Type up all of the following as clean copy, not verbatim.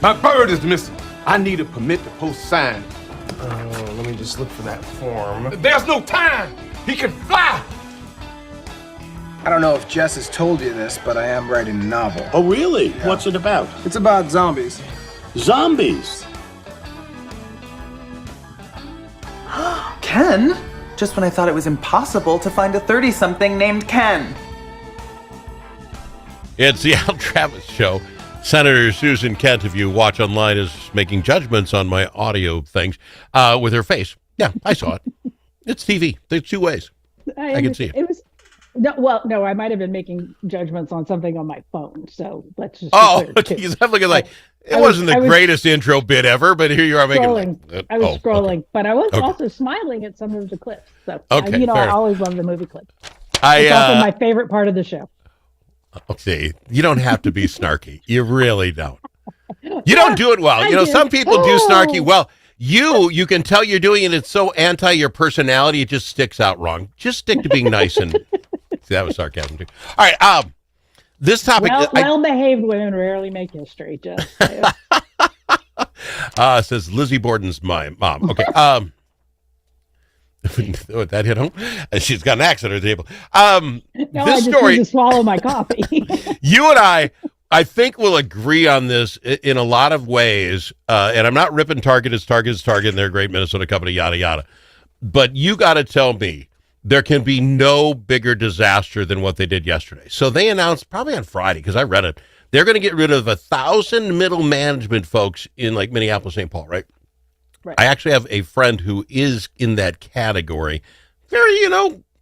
My bird is missing. I need a permit to post sign. Let me just look for that form. There's no time. He can fly. I don't know if Jess has told you this, but I am writing a novel. Oh, really? Yeah. What's it about? It's about zombies. Zombies? Ken? Just when I thought it was impossible to find a 30-something named Ken. It's the Al Travis Show. Senator Susan Kent, if you watch online, is making judgments on my audio things with her face. Yeah, I saw it. It's TV. There's two ways. I can see it. It was no, I might have been making judgments on something on my phone. So let's just. Oh, he's looking like it wasn't the greatest intro bit ever, but here you are making. I was scrolling, okay. But I was also smiling at some of the clips. So okay, I always love the movie clips. It's also my favorite part of the show. Okay, you don't have to be snarky. You really don't. You don't do it well. Some people do snarky well. You can tell you're doing it. It's so anti your personality. It just sticks out wrong. Just stick to being nice and. See, that was sarcasm too. All right. This topic. Well-behaved women rarely make history. Just says Lizzie Borden's my mom. Okay. That hit home. She's got an axe at her table. This story. Need to swallow my coffee. You and I think we'll agree on this in a lot of ways. And I'm not ripping Target as Target, and they're a great Minnesota company, yada yada. But you got to tell me. There can be no bigger disaster than what they did yesterday. So they announced probably on Friday, because I read it, they're going to get rid of 1,000 middle management folks in like Minneapolis, St. Paul, right? I actually have a friend who is in that category. Very,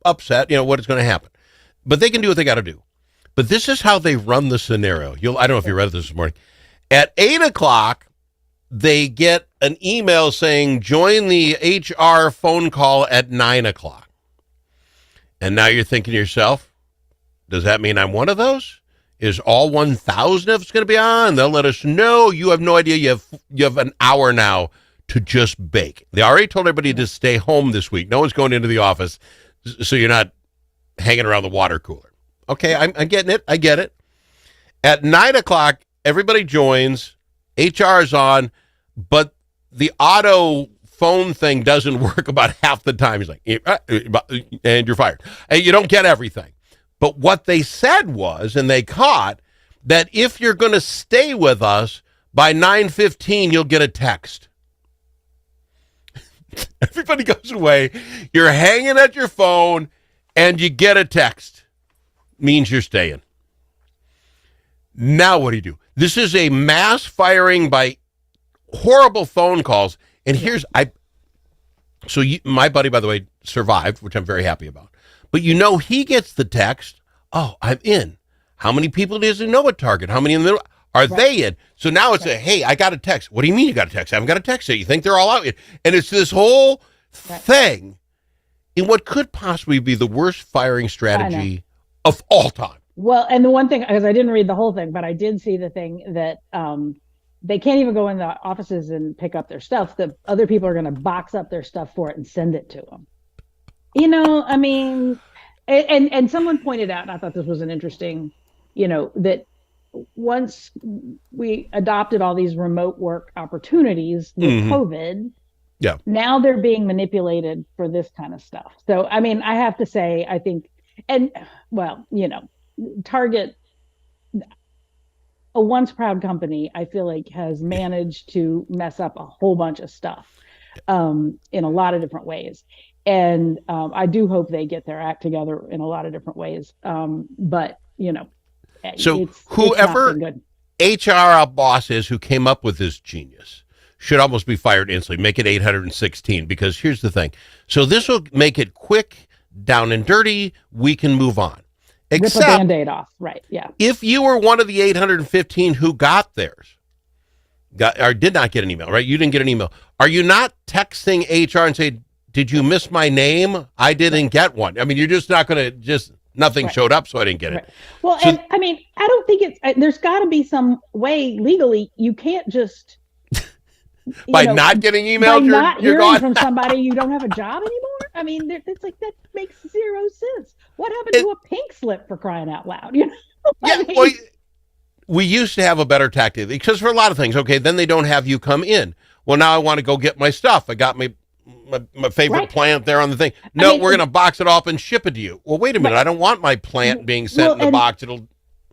upset, what is going to happen. But they can do what they got to do. But this is how they run the scenario. I don't know if you read this morning. At 8 o'clock, they get an email saying, join the HR phone call at 9 o'clock. And now you're thinking to yourself, does that mean I'm one of those? Is all 1,000 of us going to be on? They'll let us know. You have no idea. You have an hour now to just bake. They already told everybody to stay home this week. No one's going into the office, so you're not hanging around the water cooler. Okay, I'm getting it. I get it. At 9 o'clock, everybody joins. HR is on, but the auto phone thing doesn't work about half the time. He's like, and you're fired. And you don't get everything. But what they said was, and they caught, that if you're going to stay with us, by 9:15, you'll get a text. Everybody goes away. You're hanging at your phone, and you get a text. Means you're staying. Now what do? This is a mass firing by horrible phone calls. And my buddy, by the way, survived, which I'm very happy about. But he gets the text, oh, I'm in. How many people does he know at Target? How many in the middle? Are they in? So now it's hey, I got a text. What do you mean you got a text? I haven't got a text yet. You think they're all out? And it's this whole thing in what could possibly be the worst firing strategy of all time. Well, and the one thing, because I didn't read the whole thing, but I did see the thing that they can't even go in the offices and pick up their stuff. The other people are going to box up their stuff for it and send it to them. I mean, and someone pointed out, and I thought this was an interesting, that once we adopted all these remote work opportunities with COVID, now they're being manipulated for this kind of stuff. So, I mean, I have to say, I think, Target, a once proud company, I feel like has managed to mess up a whole bunch of stuff in a lot of different ways. And I do hope they get their act together in a lot of different ways. But, so whoever HR boss is who came up with this genius should almost be fired instantly. Make it 816, because here's the thing. So this will make it quick, down and dirty. We can move on. Except, rip a Band-Aid off, right? Yeah. If you were one of the 815 who got theirs, or did not get an email, right? You didn't get an email. Are you not texting HR and say, did you miss my name? I didn't get one. I mean, you're just not going to nothing showed up, so I didn't get it. Well, so, and I mean, I don't think there's got to be some way legally you can't just. By not getting emailed, not you're hearing gone. from somebody you don't have a job anymore. I mean, it's like that makes zero sense. What happened to a pink slip, for crying out loud? we used to have a better tactic because for a lot of things, okay, then they don't have you come in. Well, now I want to go get my stuff. I got my favorite Right. plant there on the thing. No, mean, we're going to box it off and ship it to you. Well, wait a minute. I don't want my plant being sent Well, in the and- box. It'll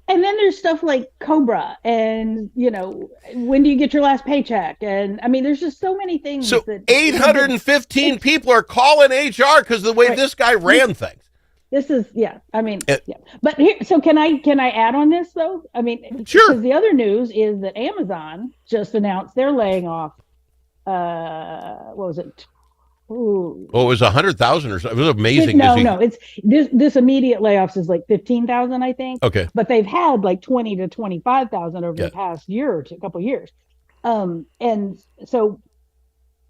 And then there's stuff like Cobra and, when do you get your last paycheck? And I mean, there's just so many things. So that 815 people are calling HR because of the way Right. this guy ran things. This is, yeah. I mean, It- yeah. But here, so can I add on this though? I mean, Sure. Because the other news is that Amazon just announced they're laying off. What was it? Ooh. Well, it was 100,000 or something. It was amazing. No, to see. no, it's this immediate layoffs is like 15,000, I think. Okay. But they've had like 20 to 25,000 over Yeah. the past year or two, couple years. And so,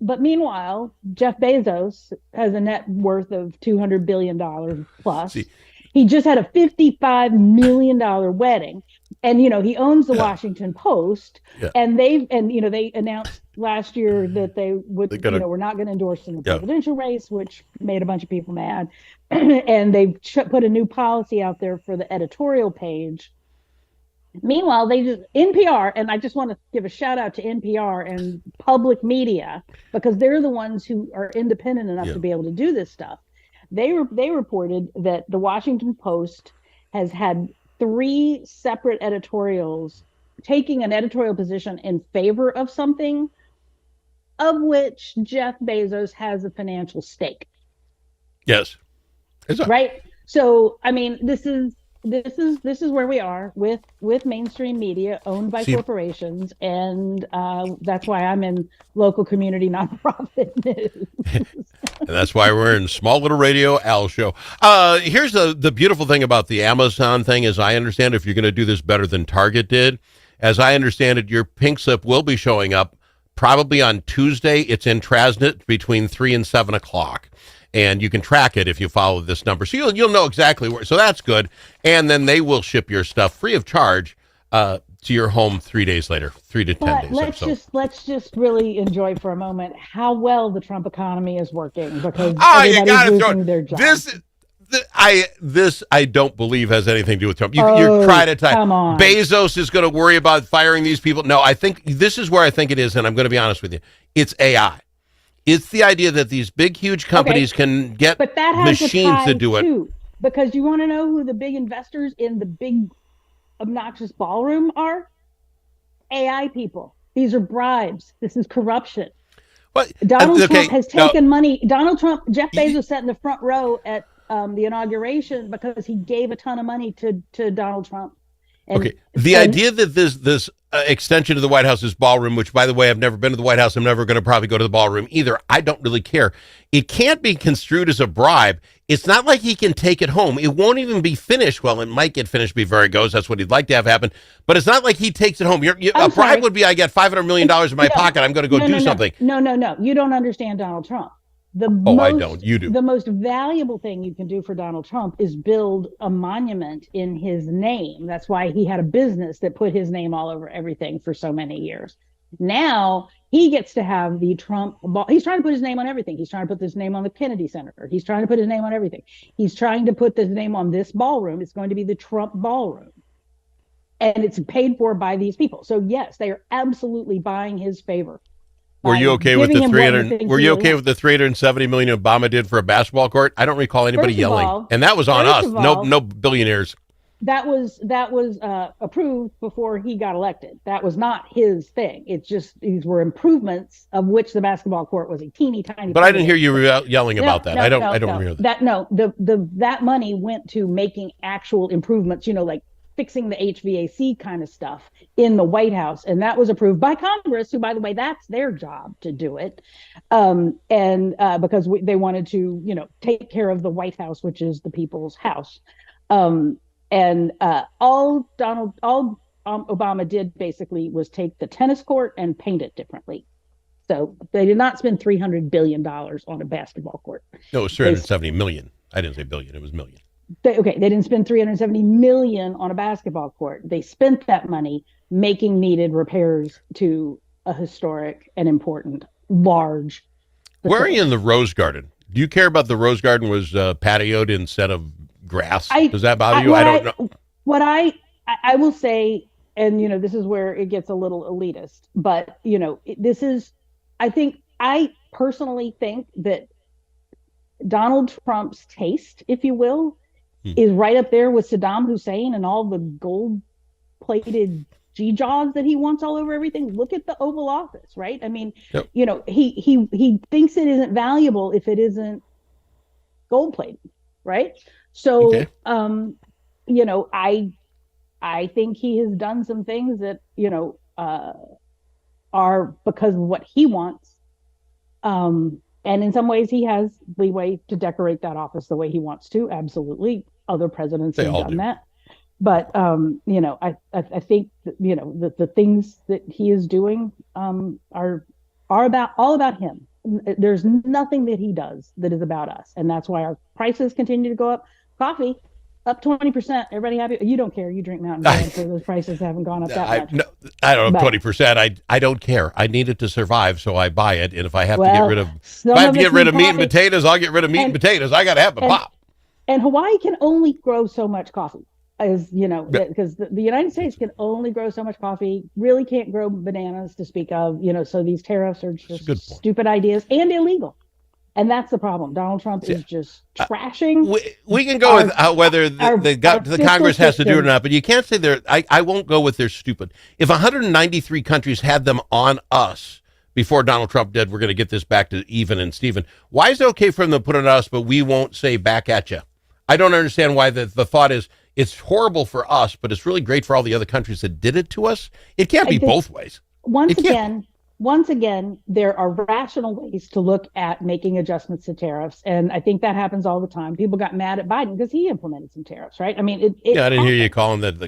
but meanwhile, Jeff Bezos has a net worth of $200 billion plus. See. He just had a $55 million wedding. And, he owns the Washington Post. Yeah. And they announced last year that they would, we're not going to endorse in the Yeah. presidential race, which made a bunch of people mad. And they've put a new policy out there for the editorial page. Meanwhile, NPR, and I just want to give a shout out to NPR and public media because they're the ones who are independent enough Yeah. to be able to do this stuff. They reported that the Washington Post has had 3 separate editorials taking an editorial position in favor of something of which Jeff Bezos has a financial stake. Yes. Right. So, I mean, this is where we are with mainstream media owned by corporations, and that's why I'm in local community nonprofit news. And that's why we're in Small Little Radio Al Show. Here's the beautiful thing about the Amazon thing, as I understand, if you're going to do this better than Target did, as I understand it, your pink slip will be showing up probably on Tuesday. It's in Trasnet between 3 and 7 o'clock. And you can track it if you follow this number. So you'll know exactly where. So that's good. And then they will ship your stuff free of charge to your home 3 days later, 3 to 10 But days. let's just really enjoy for a moment how well the Trump economy is working because You got to losing their job. This I don't believe has anything to do with Trump. You're trying to tie. Come on. Bezos is going to worry about firing these people. No, I think this is where I think it is, and I'm going to be honest with you. It's AI. It's the idea that these big, huge companies can get but that has machines to do it. Too, because you want to know who the big investors in the big obnoxious ballroom are? AI people. These are bribes. This is corruption. But, Donald okay, Trump has taken money. Jeff Bezos sat in the front row at the inauguration because he gave a ton of money to Donald Trump. And, the idea that this extension to the White House is ballroom, which, by the way, I've never been to the White House. I'm never going to probably go to the ballroom either. I don't really care. It can't be construed as a bribe. It's not like he can take it home. It won't even be finished. Well, it might get finished before he goes. That's what he'd like to have happen. But it's not like he takes it home. A bribe would be, I get $500 million in my pocket. I'm going to go do something. No. You don't understand Donald Trump. I don't. You do. The most valuable thing you can do for Donald Trump is build a monument in his name. That's why he had a business that put his name all over everything for so many years. Now he gets to have the Trump ball. He's trying to put his name on everything. He's trying to put his name on the Kennedy Center. He's trying to put his name on everything. He's trying to put his name on this ballroom. It's going to be the Trump ballroom. And it's paid for by these people. So yes, they are absolutely buying his favor. Were you okay with the 300? Were you okay with the 370 million Obama did for a basketball court? I don't recall anybody yelling, and that was on us. No billionaires. That was approved before he got elected. That was not his thing. It's just these were improvements of which the basketball court was a teeny tiny. But I didn't hear you yelling about that. I don't hear that. That money went to making actual improvements. Like fixing the HVAC kind of stuff in the White House. And that was approved by Congress, who, by the way, that's their job to do it. Because they wanted to, take care of the White House, which is the people's house. All Obama did basically was take the tennis court and paint it differently. So they did not spend $300 billion on a basketball court. No, it was 370 million. I didn't say billion. It was million. They didn't spend $370 million on a basketball court. They spent that money making needed repairs to a historic and important, large facility. Where are you in the Rose Garden? Do you care about the Rose Garden was patioed instead of grass? Does that bother you? I don't know. What I will say, and this is where it gets a little elitist, but this is, I personally think that Donald Trump's taste, if you will, is right up there with Saddam Hussein and all the gold plated G-jaws that he wants all over everything. Look at the Oval Office, right? I mean, Yep. He thinks it isn't valuable if it isn't gold plated, right? So, Okay. I think he has done some things that are because of what he wants, and in some ways he has leeway to decorate that office the way he wants to. Absolutely, other presidents They have all done do. that. But I think that, the things that he is doing are all about him. There's nothing that he does that is about us, and that's why our prices continue to go up. Coffee up 20%. Everybody happy? You don't care. You drink Mountain Dew, so those prices haven't gone up that much. I don't know, But- 20%. I don't care. I need it to survive, so I buy it. And if I have to Well, get rid of some if I have of to us get rid need of meat and coffee. potatoes, I'll get rid of meat and And- potatoes. I gotta have a and- pop. And Hawaii can only grow so much coffee, as because the United States can only grow so much coffee. Really can't grow bananas to speak of. So these tariffs are a just good point. stupid ideas and illegal. And that's the problem. Donald Trump is just trashing. We can go with whether our the fiscal Congress has to do it or system. not, but you can't say they're. I won't go with they're stupid. If 193 countries had them on us before Donald Trump did, we're going to get this back to even and Steven. Why is it okay for them to put it on us, but we won't say back at you? I don't understand why the thought is it's horrible for us, but it's really great for all the other countries that did it to us. It can't be I think- both ways. Once It can't. again, there are rational ways to look at making adjustments to tariffs, and I think that happens all the time. People got mad at Biden because he implemented some tariffs, right? I mean, Yeah, I didn't hear you happens. calling that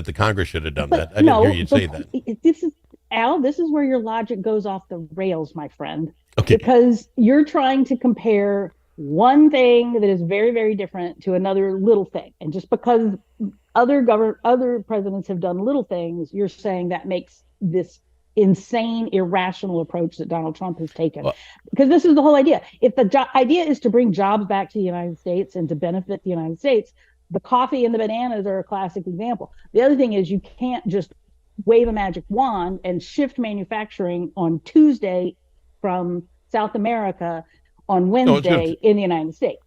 the Congress should have done But that. I didn't no, hear you say that. This is Al. This is where your logic goes off the rails, my friend. Okay. Because you're trying to compare one thing that is very, very different to another little thing, and just because other presidents have done little things, you're saying that makes this insane, irrational approach that Donald Trump has taken. Well- Because this is the whole idea. If the idea is to bring jobs back to the United States and to benefit the United States, the coffee and the bananas are a classic example. The other thing is you can't just wave a magic wand and shift manufacturing on Tuesday from South America on Wednesday in the United States.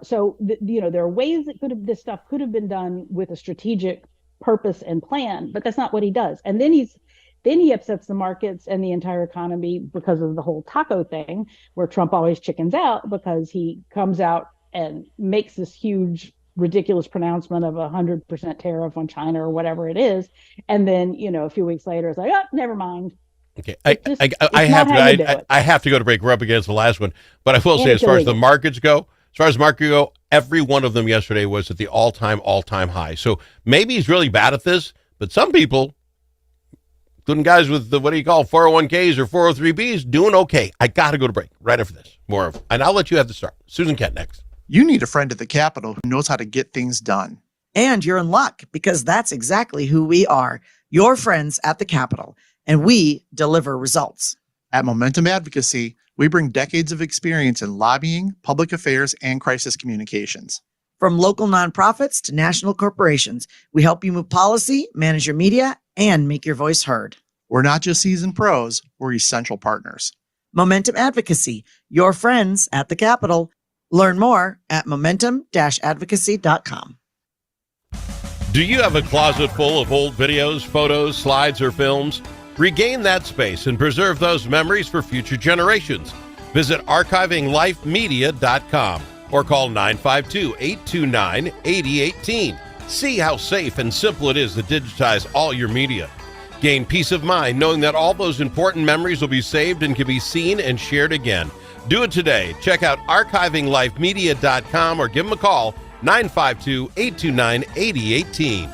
So there are ways that this stuff could have been done with a strategic purpose and plan, but that's not what he does. And then he upsets the markets and the entire economy because of the whole taco thing, where Trump always chickens out because he comes out and makes this huge, ridiculous pronouncement of 100% tariff on China or whatever it is. And then, a few weeks later, it's like, oh, never mind. Okay, It's I have not how you do to. it. I have to go to break. We're up against the last one, but I will And say, as it's far as the illegal. markets go, every one of them yesterday was at the all-time high. So maybe he's really bad at this, but some people, including guys with the 401ks or 403bs, doing okay. I got to go to break right after this. And I'll let you have the start. Susan Kent next. You need a friend at the Capitol who knows how to get things done. And you're in luck because that's exactly who we are, your friends at the Capitol, and we deliver results. At Momentum Advocacy, we bring decades of experience in lobbying, public affairs, and crisis communications. From local nonprofits to national corporations, we help you move policy, manage your media, and make your voice heard. We're not just seasoned pros, we're essential partners. Momentum Advocacy, your friends at the Capitol. Learn more at momentum-advocacy.com. Do you have a closet full of old videos, photos, slides, or films? Regain that space and preserve those memories for future generations. Visit archivinglifemedia.com or call 952-829-8018. See how safe and simple it is to digitize all your media. Gain peace of mind knowing that all those important memories will be saved and can be seen and shared again. Do it today. Check out archivinglifemedia.com or give them a call, 952-829-8018.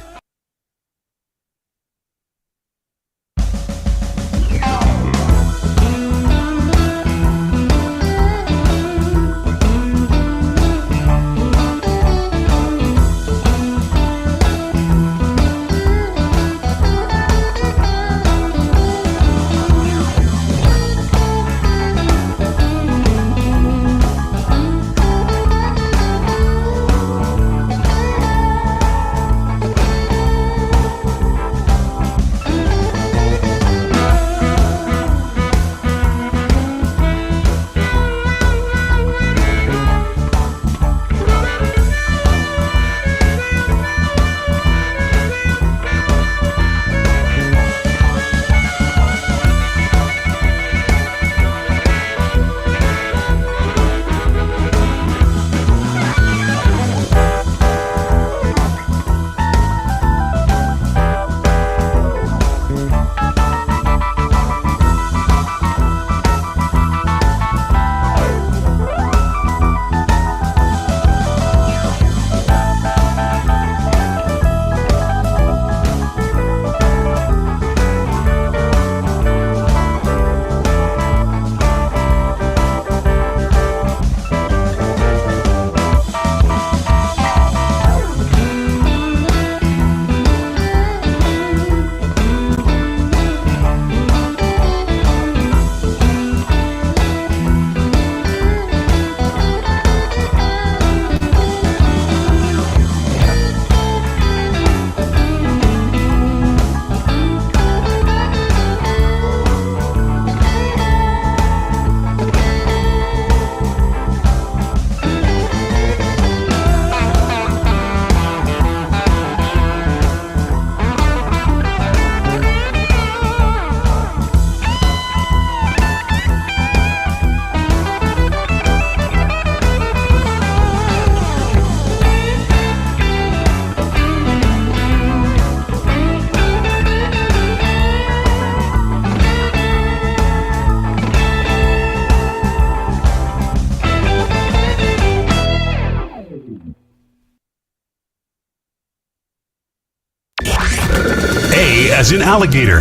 as in alligator.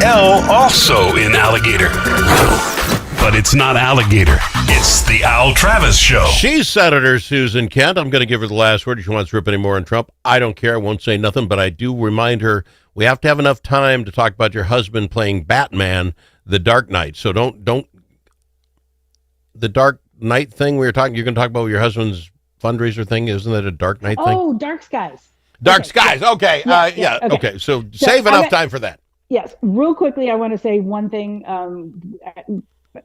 L also in alligator. But it's not alligator. It's the Al Travis Show. She's Senator Susan Kent. I'm going to give her the last word if she wants to rip any more on Trump. I don't care. I won't say nothing, but I do remind her we have to have enough time to talk about your husband playing Batman, The Dark Knight. So don't the Dark Knight thing you're going to talk about your husband's fundraiser thing. Isn't that a Dark Knight thing? Oh, Dark Skies. Dark Skies. Okay. Yes, Okay. So save enough time for that. Yes. Real quickly, I want to say one thing.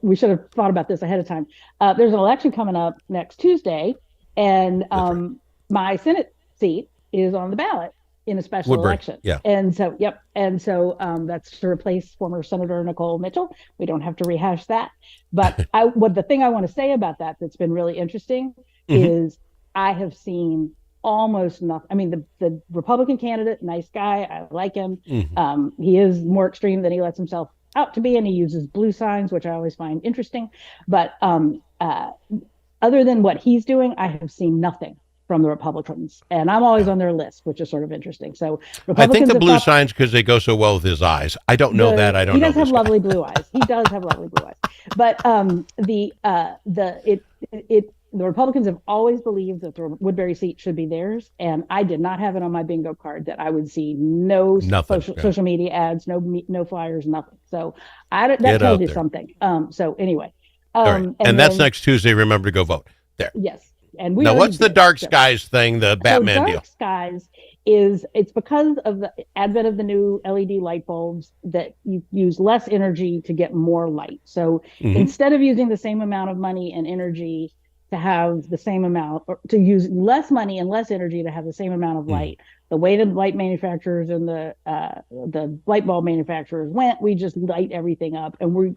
We should have thought about this ahead of time. There's an election coming up next Tuesday, and my Senate seat is on the ballot in a special Woodbury. election. Yeah. And so, that's to replace former Senator Nicole Mitchell. We don't have to rehash that. But the thing I want to say about that's been really interesting is I have seen almost nothing. I mean, the Republican candidate, nice guy. I like him. He is more extreme than he lets himself out to be, and he uses blue signs, which I always find interesting. But other than what he's doing, I have seen nothing from the Republicans, and I'm always on their list, which is sort of interesting. So I think the blue signs because they go so well with his eyes. I don't know that. I don't know. He does have lovely blue eyes. He does have lovely blue eyes. But the Republicans have always believed that the Woodbury seat should be theirs, and I did not have it on my bingo card that I would see no social media ads, no flyers, nothing. So that tells you something. So anyway, all right. And that's next Tuesday. Remember to go vote there. Yes. And now, what's the Dark Skies thing? The Batman deal. Dark Skies it's because of the advent of the new LED light bulbs that you use less energy to get more light. So instead of using the same amount of money and energy to have the same amount, or to use less money and less energy to have the same amount of light, the way the light manufacturers and the light bulb manufacturers went, we just light everything up, and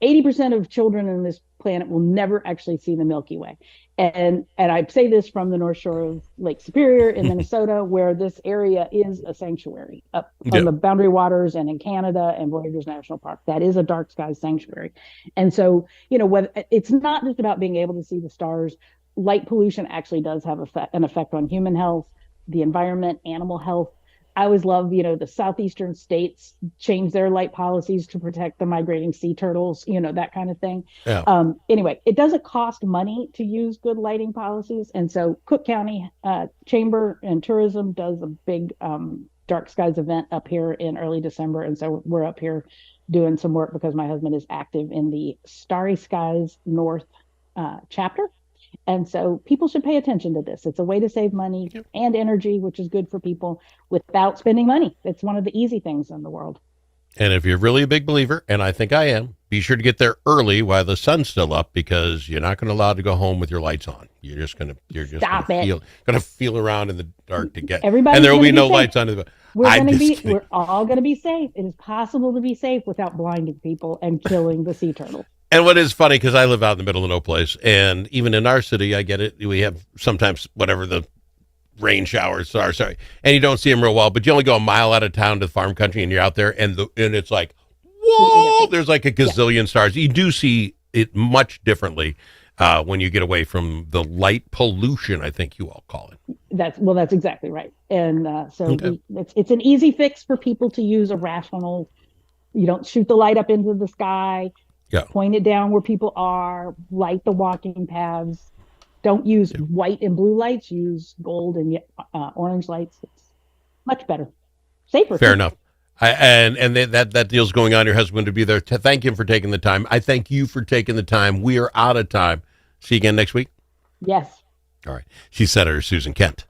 80% of children on this planet will never actually see the Milky Way. And I say this from the North Shore of Lake Superior in Minnesota, where this area is a sanctuary up on the Boundary Waters and in Canada and Voyageurs National Park. That is a dark sky sanctuary. And so, it's not just about being able to see the stars. Light pollution actually does have an effect on human health, the environment, animal health. I always love, the southeastern states change their light policies to protect the migrating sea turtles, that kind of thing. Yeah. Anyway, it doesn't cost money to use good lighting policies. And so Cook County Chamber and Tourism does a big Dark Skies event up here in early December. And so we're up here doing some work because my husband is active in the Starry Skies North chapter. And so people should pay attention to this. It's a way to save money and energy, which is good for people without spending money. It's one of the easy things in the world. And if you're really a big believer, and I think I am, be sure to get there early while the sun's still up, because you're not going to allow to go home with your lights on. You're just going to feel around in the dark to get. Everybody's and there will be no safe. lights on. We're all going to be safe. It is possible to be safe without blinding people and killing the sea turtles. And what is funny, because I live out in the middle of no place, and even in our city, I get it. We have sometimes whatever the rain showers are, and you don't see them real well, but you only go a mile out of town to the farm country, and you're out there, and it's like, whoa, there's like a gazillion stars. You do see it much differently when you get away from the light pollution, I think you all call it. That's exactly right. And it's an easy fix for people to use a rational. You don't shoot the light up into the sky. Yeah. Point it down where people are, light the walking paths. Don't use white and blue lights, use gold and orange lights. It's much better. Safer. Fair enough. And that deal's going on. Your husband to be there. To thank him for taking the time. I thank you for taking the time. We are out of time. See you again next week. Yes. All right. She's Senator Susan Kent.